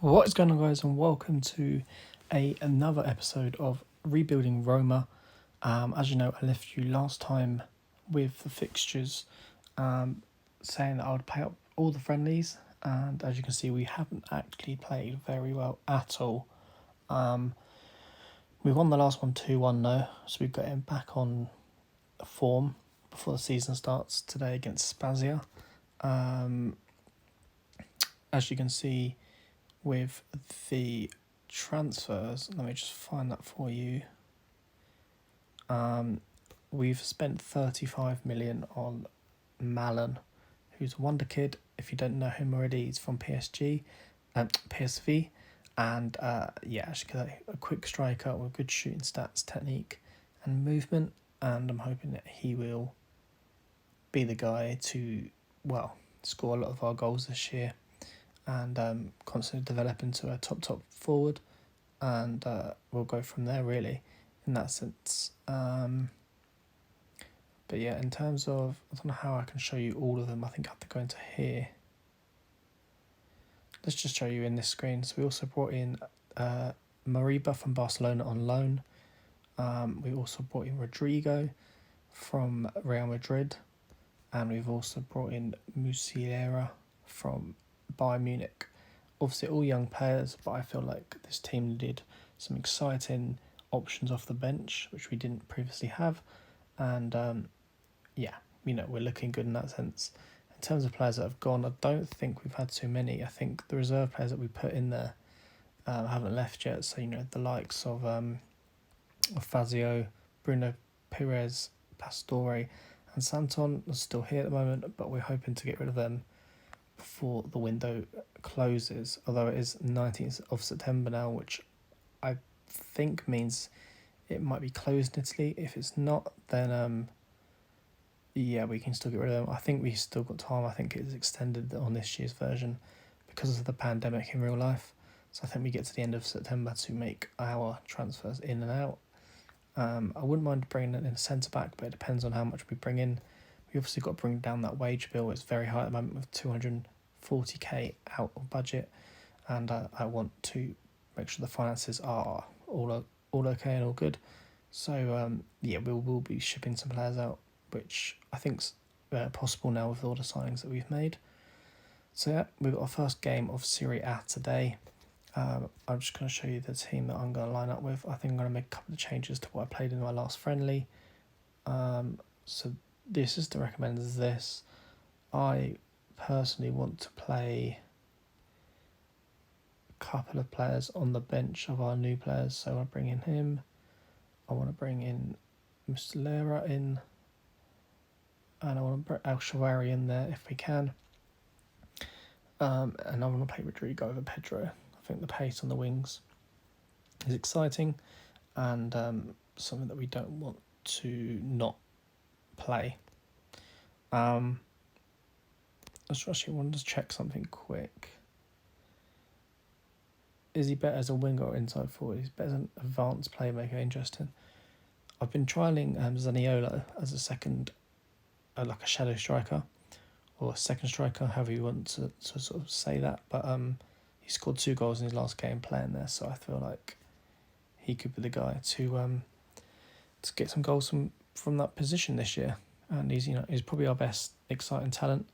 What is going on, guys, and welcome to another episode of Rebuilding Roma. As you know, I left you last time with the fixtures, saying that I would play up all the friendlies, and as you can see, we haven't actually played very well at all. We won the last one 2-1 though, so we've got him back on form before the season starts today against Spezia. As you can see, with the transfers, let me just find that for you. We've spent 35 million on Malin, who's a wonder kid. If you don't know him already, he's from PSV, and actually a quick striker with good shooting stats, technique, and movement. And I'm hoping that he will be the guy to score a lot of our goals this year, and constantly develop into a top forward, and we'll go from there really in that sense. But yeah, in terms of, I don't know how I can show you all of them. I think I have to go into here. Let's just show you in this screen. So we also brought in Mariba from Barcelona on loan. We also brought in Rodrigo from Real Madrid, and we've also brought in Musiera from Bayern Munich. Obviously all young players, but I feel like this team needed some exciting options off the bench, which we didn't previously have, and we're looking good in that sense. In terms of players that have gone, I don't think we've had too many. I think the reserve players that we put in there haven't left yet, so the likes of Fazio, Bruno Pires, Pastore and Santon are still here at the moment, but we're hoping to get rid of them before the window closes, although it is 19th of September now, which I think means it might be closed in Italy. If it's not, then we can still get rid of them. I think we still got time. I think it is extended on this year's version because of the pandemic in real life, so I think we get to the end of September to make our transfers in and out. I wouldn't mind bringing in a centre back, but it depends on how much we bring in. We obviously got to bring down that wage bill. It's very high at the moment with 240k out of budget, and I want to make sure the finances are all okay and all good. So we will be shipping some players out, which I think's possible now with all the signings that we've made. So yeah, we've got our first game of Serie A today. I'm just going to show you the team that I'm going to line up with. I think I'm going to make a couple of changes to what I played in my last friendly. So the assistant recommends this. I personally want to play a couple of players on the bench of our new players. So I want to bring in him. I want to bring in Muslera in. And I want to bring El Shaarawy in there if we can. And I want to play Rodrigo over Pedro. I think the pace on the wings is exciting, and something that we don't want to not play. I just actually wanted to check something quick. Is he better as a winger or inside forward? He's better as an advanced playmaker. Interesting. I've been trialling Zaniolo as a second, like a shadow striker, or a second striker, however you want to sort of say that. But he scored 2 goals in his last game playing there, so I feel like he could be the guy to get some goals from that position this year. And he's probably our best exciting talent.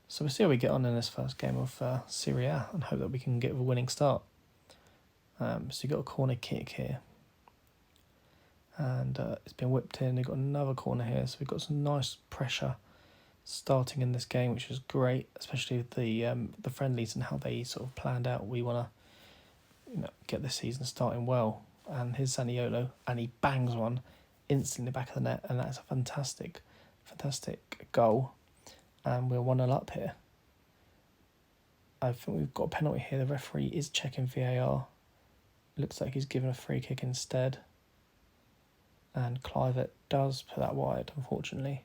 So we'll see how we get on in this first game of Serie A and hope that we can get a winning start. So you've got a corner kick here. And it's been whipped in. We've got another corner here, so we've got some nice pressure starting in this game, which is great, especially with the friendlies and how they sort of planned out. We want to get the season starting well, and here's Zaniolo, and he bangs one instantly back of the net, and that's a fantastic goal, and we're 1-0 up here. I think we've got a penalty here. The referee is checking VAR. Looks like he's given a free kick instead, and Clivert does put that wide, unfortunately.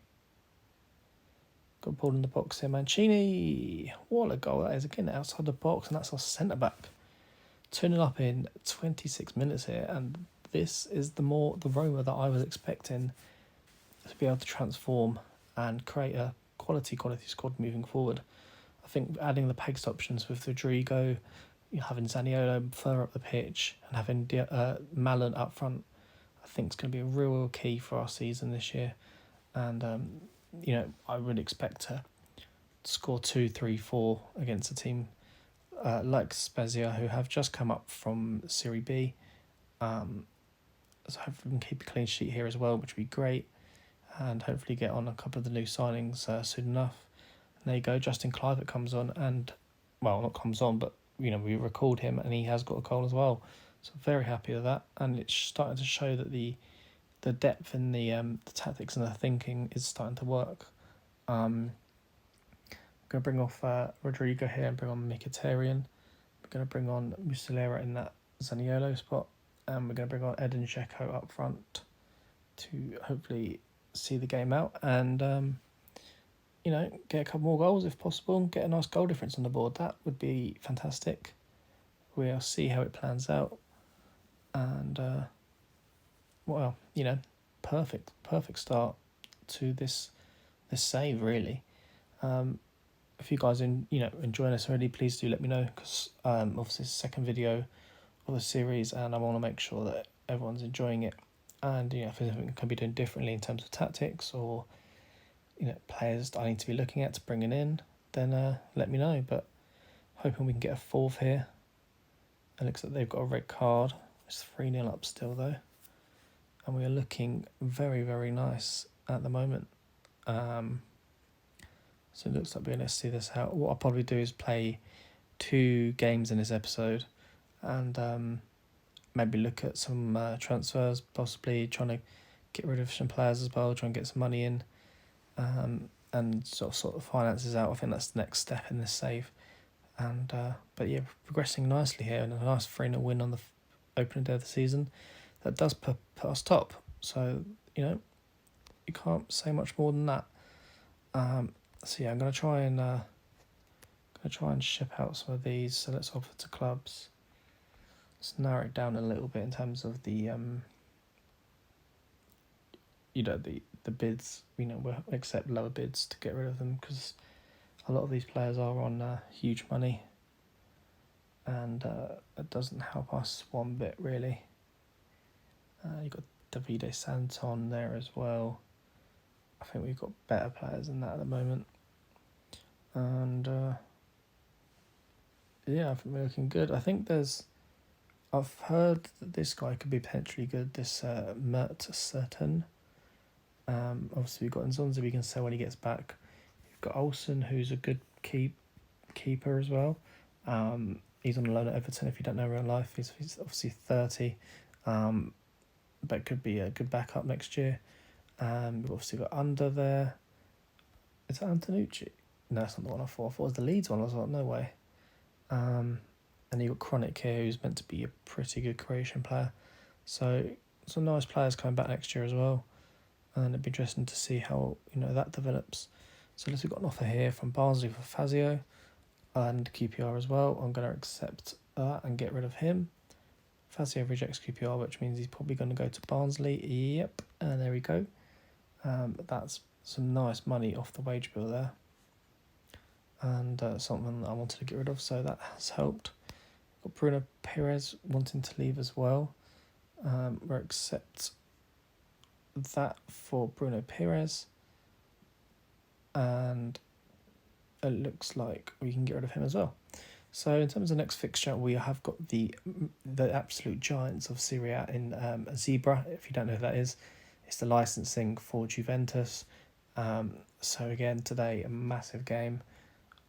Got ball in the box here, Mancini. What a goal that is. Again, outside the box, and that's our centre-back. 2-0 up in 26 minutes here, and this is the Roma that I was expecting to be able to transform and create a quality squad moving forward. I think adding the pace options with Rodrigo, having Zaniolo further up the pitch and having Malin up front, I think is going to be a real key for our season this year. And, I would expect to score 2, 3, 4 against a team like Spezia, who have just come up from Serie B. So hopefully we can keep a clean sheet here as well, which would be great. And hopefully get on a couple of the new signings soon enough. And there you go, Justin Clivett comes on and, well, not comes on, but, we record him and he has got a goal as well. So very happy with that. And it's starting to show that the depth in the tactics and the thinking is starting to work. I'm going to bring off Rodrigo here and bring on Mkhitaryan. We're going to bring on Muslera in that Zaniolo spot. And we're going to bring on Addons up front to hopefully see the game out and, get a couple more goals if possible, get a nice goal difference on the board. That would be fantastic. We'll see how it plans out. And, perfect start to this save, really. If you guys enjoying this already, please do let me know, because obviously it's the second video of the series and I want to make sure that everyone's enjoying it. And if there's anything can be done differently in terms of tactics or players that I need to be looking at to bringing in, then let me know. But hoping we can get a fourth here. It looks like they've got a red card. It's 3-0 up still though, and we are looking very, very nice at the moment. So it looks like we're going to see this out. What I'll probably do is play 2 games in this episode and maybe look at some transfers, possibly trying to get rid of some players as well, try and get some money in, and sort of finances out. I think that's the next step in this save. And but yeah, progressing nicely here, and a nice 3-0 win on the opening day of the season. That does put us top. So you can't say much more than that. So yeah, I'm gonna try and ship out some of these. So let's offer to clubs. Let's narrow it down a little bit in terms of the the bids. We'll accept lower bids to get rid of them, because a lot of these players are on huge money, and it doesn't help us one bit really. You've got Davide Santon there as well. I think we've got better players than that at the moment. And I think we're looking good. I think I've heard that this guy could be potentially good, this Mert Certain. Obviously we've got Nzonzi we can sell when he gets back. We've got Olsen, who's a good keeper as well. He's on loan at Everton. If you don't know real life, he's obviously 30, but could be a good backup next year. We've obviously got Under there. Is that Antonucci? No, that's not the one I thought. I thought it was the Leeds one. I was like, no way. And you've got Chronic here, who's meant to be a pretty good Croatian player. So some nice players coming back next year as well. And it'd be interesting to see how that develops. So we've got an offer here from Barnsley for Fazio and QPR as well. I'm going to accept that and get rid of him. Fazio rejects QPR, which means he's probably going to go to Barnsley. Yep, and there we go. That's some nice money off the wage bill there. And something that I wanted to get rid of, so that has helped. Got Bruno Perez wanting to leave as well. We'll accept that for Bruno Perez. And it looks like we can get rid of him as well. So in terms of the next fixture, we have got the absolute giants of Serie A in Zebra. If you don't know who that is, it's the licensing for Juventus. So again, today, a massive game.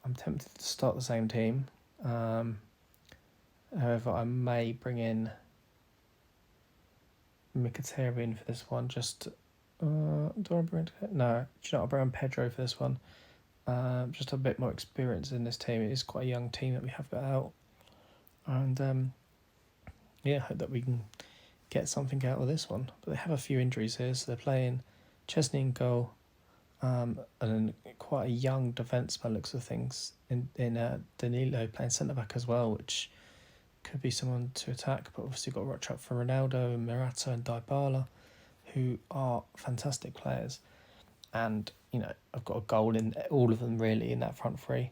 I'm tempted to start the same team. However, I may bring in Mkhitaryan for this one. Just do I bring? No, I'll bring in Pedro for this one. Just a bit more experience in this team. It is quite a young team that we have got out, and hope that we can get something out of this one. But they have a few injuries here, so they're playing Chesney in goal, and then quite a young defence by the looks of things in Danilo playing centre back as well, which could be someone to attack. But obviously got watch out for Ronaldo, Murata, and Dybala, who are fantastic players. And I've got a goal in all of them really in that front three.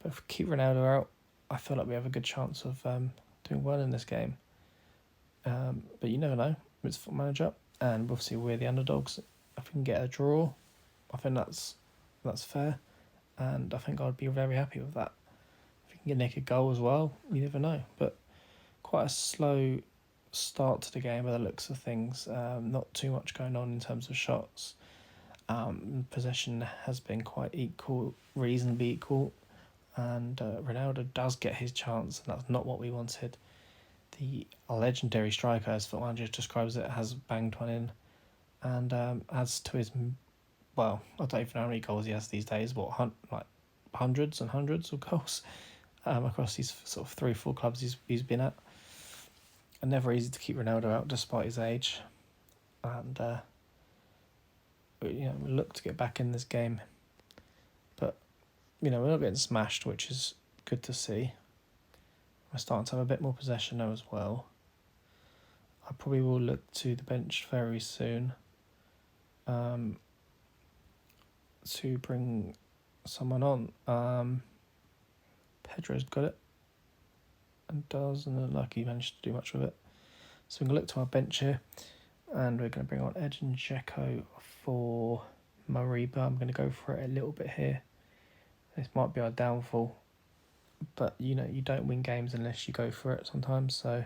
But if we keep Ronaldo out, I feel like we have a good chance of doing well in this game. But you never know. It's Football Manager, and obviously we're the underdogs. If we can get a draw, I think that's fair, and I think I'd be very happy with that. If we can get nick a goal as well, you never know. But quite a slow start to the game by the looks of things. Not too much going on in terms of shots. Possession has been quite equal, reasonably equal, and Ronaldo does get his chance, and that's not what we wanted. The legendary striker, as Football Manager describes it, has banged one in, and adds to his, well, I don't even know how many goals he has these days, like hundreds and hundreds of goals across these sort of 3-4 clubs he's been at. And never easy to keep Ronaldo out despite his age. And we look to get back in this game, but we're not getting smashed, which is good to see. We're starting to have a bit more possession now as well. I probably will look to the bench very soon to bring someone on. Pedro's got it and doesn't look like he managed to do much with it. So we're going to look to our bench here, and we're going to bring on Addons for Mariba. I'm going to go for it a little bit here. This might be our downfall, but you don't win games unless you go for it sometimes. So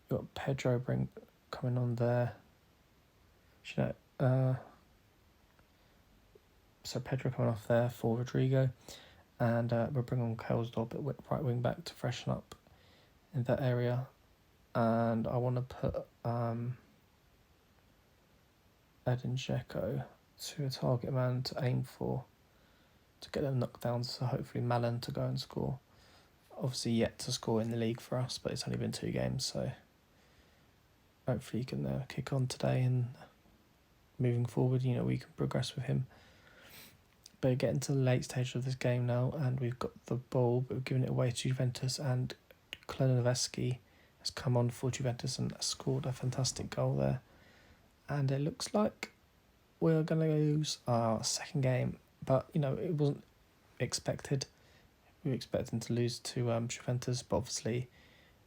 you've got Pedro coming on there. So Pedro coming off there for Rodrigo, and we'll bring on Kelsdorp at right wing back to freshen up in that area. And I want to put Edin Dzeko to a target man to aim for, to get them knockdowns, so hopefully Malin to go and score. Obviously yet to score in the league for us, but it's only been 2 games, so hopefully he can kick on today, and moving forward, we can progress with him. But getting to the late stage of this game now, and we've got the ball, but we've given it away to Juventus, and Klonoveski has come on for Juventus and scored a fantastic goal there. And it looks like we're going to lose our second game, but it wasn't expected. We were expecting to lose to Juventus, but obviously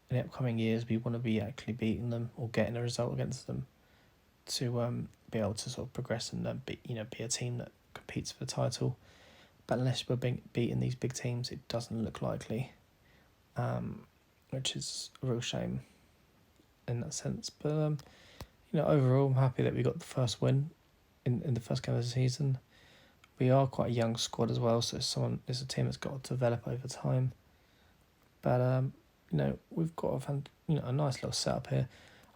in the upcoming years we want to be actually beating them or getting a result against them to be able to sort of progress and be a team that competes for the title. But unless we're beating these big teams, it doesn't look likely, which is a real shame in that sense. But overall, I'm happy that we got the first win in the first game of the season. We are quite a young squad as well, so it's a team that's got to develop over time. But we've got a nice little setup here.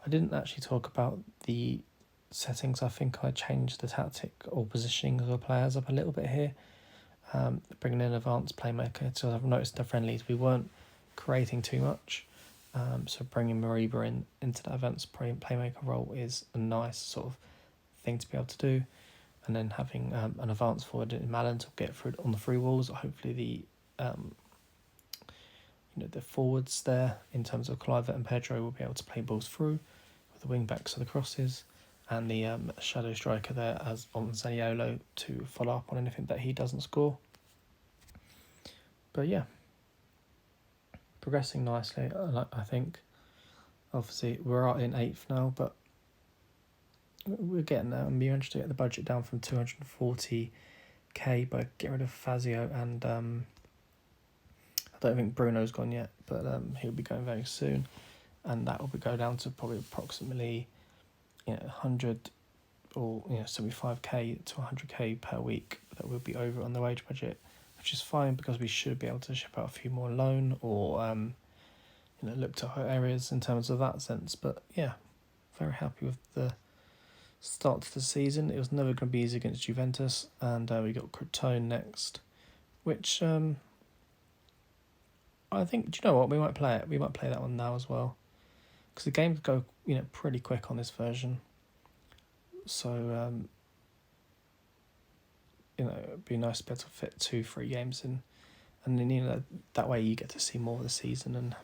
I didn't actually talk about the settings. I think I changed the tactic or positioning of the players up a little bit here, bringing in advanced playmaker. So I've noticed the friendlies we weren't creating too much, so bringing Mariba into that advanced playmaker role is a nice sort of thing to be able to do. And then having an advanced forward in Malin to get through on the free walls. Hopefully the forwards there in terms of Clivert and Pedro will be able to play balls through with the wing backs of the crosses, and the shadow striker there as on Zaniolo to follow up on anything that he doesn't score. But yeah, progressing nicely, I think. Obviously we're out in 8th now, but we're getting there, and we managed to get the budget down from 240k by getting rid of Fazio, and I don't think Bruno's gone yet, but he'll be going very soon, and that will go down to probably approximately 100 or 75k to 100k per week that will be over on the wage budget, which is fine because we should be able to ship out a few more loan or look to other areas in terms of that sense. But yeah, very happy with the start to the season. It was never going to be easy against Juventus, and we got Crotone next, which I think, do you know what, we might play it. We might play that one now as well, because the games go pretty quick on this version. So it'd be nice to be able to fit 2-3 games in, and then that way you get to see more of the season and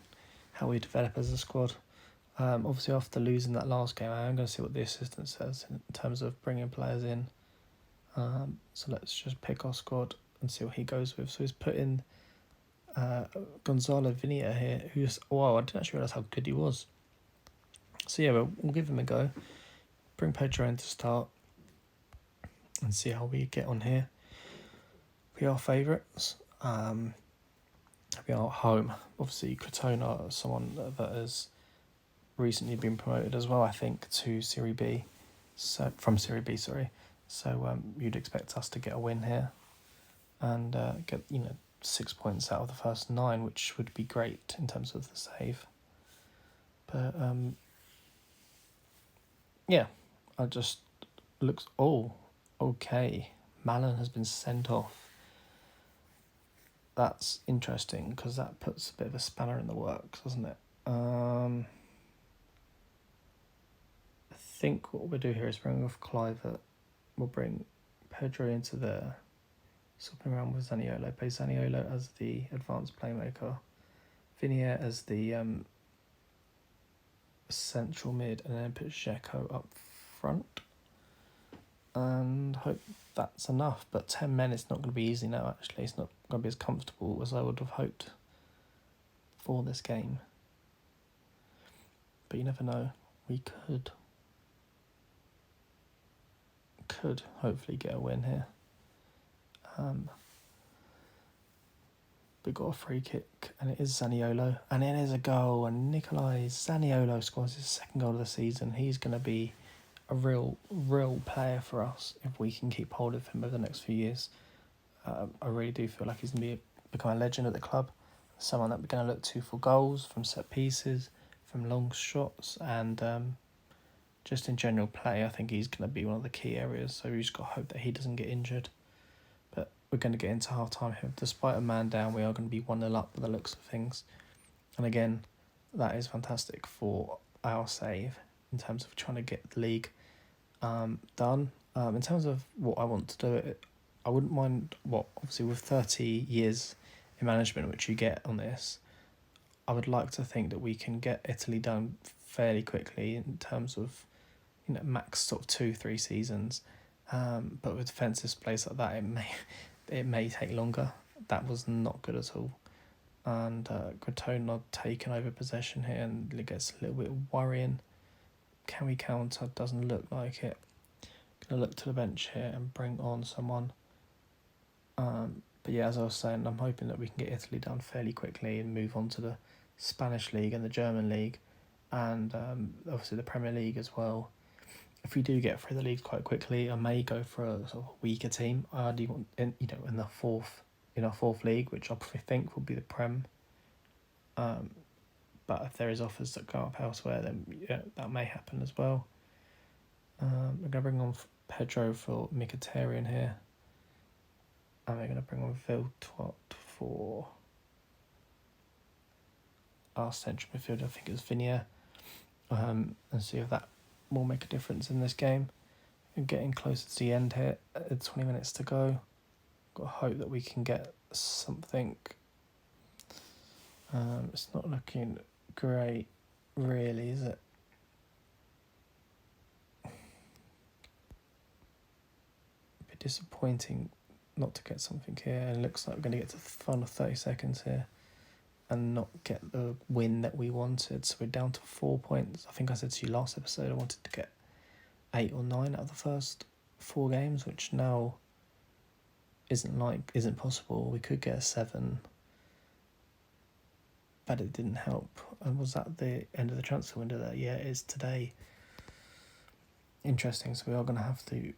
how we develop as a squad. Obviously, after losing that last game, I am going to see what the assistant says in terms of bringing players in. So let's just pick our squad and see what he goes with. So he's put in Gonzalo Vinia here, who's, wow, I didn't actually realise how good he was. So yeah, we'll give him a go. Bring Pedro in to start and see how we get on here. We are favourites. We are at home. Obviously, Crotona, someone that has recently been promoted as well, I think, to Serie B. So from Serie B, sorry. So you'd expect us to get a win here and get 6 points out of the first 9, which would be great in terms of the save. But yeah, I just looks okay. Malin has been sent off. That's interesting because that puts a bit of a spanner in the works, doesn't it? I think what we'll do here is bring off Clivert. We'll bring Pedro into there, swapping around with Zaniolo. Play Zaniolo as the advanced playmaker, Vinier as the central mid, and then put Dzeko up front. And hope that's enough. But 10 men, it's not going to be easy now, actually. It's not going to be as comfortable as I would have hoped for this game. But you never know. We could hopefully get a win here. We got a free kick, and it is Zaniolo, and it is a goal, and Nicolai Zaniolo scores his second goal of the season. He's going to be a real player for us if we can keep hold of him over the next few years. I really do feel like he's going to become a legend at the club, someone that we're going to look to for goals, from set pieces, from long shots, and just in general play. I think he's going to be one of the key areas, so we just got to hope that he doesn't get injured. But we're going to get into half-time here. Despite a man down, we are going to be 1-0 up by the looks of things. And again, that is fantastic for our save in terms of trying to get the league done. In terms of what I want to do, I wouldn't mind, obviously with 30 years in management, which you get on this, I would like to think that we can get Italy done fairly quickly in terms of, max sort of 2-3 seasons. But with defensive plays like that, it may take longer. That was not good at all. And Crotona taking over possession here, and it gets a little bit worrying. Can we counter? Doesn't look like it. Gonna look to the bench here and bring on someone. But yeah, as I was saying, I'm hoping that we can get Italy done fairly quickly and move on to the Spanish League and the German League, and obviously the Premier League as well. If we do get through the leagues quite quickly, I may go for a sort of weaker team. I do want in our fourth league, which I think will be the Prem. But if there is offers that go up elsewhere, then that may happen as well. We're gonna bring on Pedro for Mkhitaryan here, and we're gonna bring on Viltwat for our central midfielder. I think it's Vinier, and see if that will make a difference in this game. We're getting closer to the end here. 20 minutes to go. Got to hope that we can get something. It's not looking great, really, is it? A bit disappointing not to get something here. It looks like we're going to get to the final 30 seconds here and not get the win that we wanted. So we're down to 4 points. I think I said to you last episode I wanted to get 8 or 9 out of the first 4 games, which now isn't possible. We could get a 7, but it didn't help. And was that the end of the transfer window there? Yeah, it is today. Interesting. So we are going to have to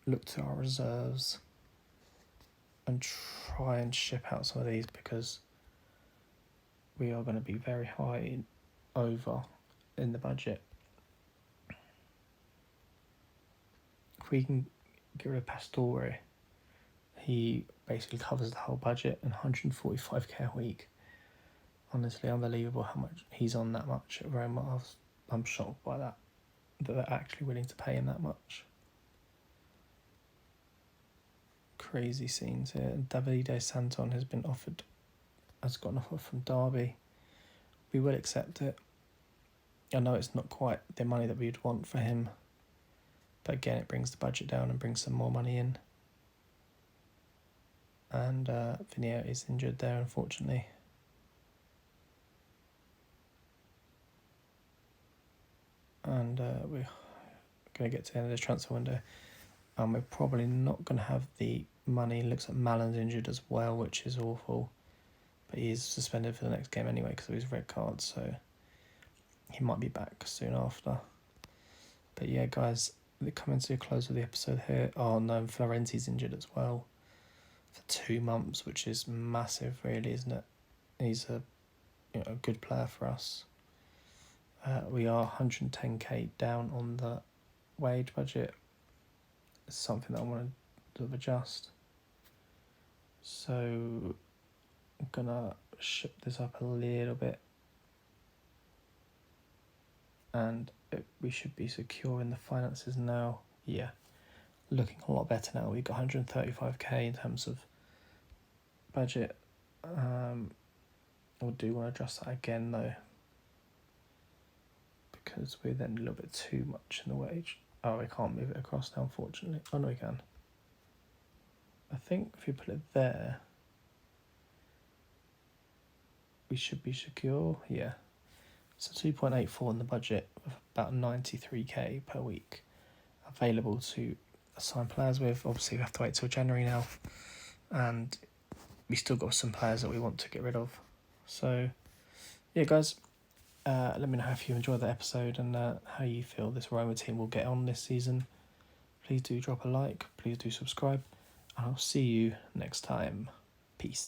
look to our reserves and try and ship out some of these, because we are going to be very high over in the budget. If we can get rid of Pastore, he basically covers the whole budget, and 145k a week. Honestly, unbelievable how much he's on, that much at Roma. I'm shocked by that they're actually willing to pay him that much. Crazy scenes here. Davide Santon has got an offer from Derby. We will accept it. I know it's not quite the money that we'd want for him, but again, it brings the budget down and brings some more money in. And Vinier is injured there, unfortunately. and we're going to get to the end of this transfer window. And we're probably not going to have the money. Looks like Mallon's injured as well, which is awful. But he is suspended for the next game anyway because of his red card, so he might be back soon after. But yeah, guys, we're coming to a close of the episode here. Oh no, Florenzi's injured as well for 2 months, which is massive, really, isn't it? He's a good player for us. We are 110k down on the wage budget. It's something that I want to adjust. So I'm gonna shift this up a little bit, and we should be secure in the finances now. Yeah, looking a lot better now. We've got 135k in terms of budget. I do want to adjust that again though, because we're then a little bit too much in the wage. Oh, we can't move it across now, unfortunately. Oh no, we can. I think if you put it there, we should be secure. Yeah. So 2.84 in the budget, with about 93k per week available to assign players with. Obviously, we have to wait till January now, and we still got some players that we want to get rid of. So, yeah, guys, let me know if you enjoyed that episode and how you feel this Roma team will get on this season. Please do drop a like, please do subscribe, and I'll see you next time. Peace.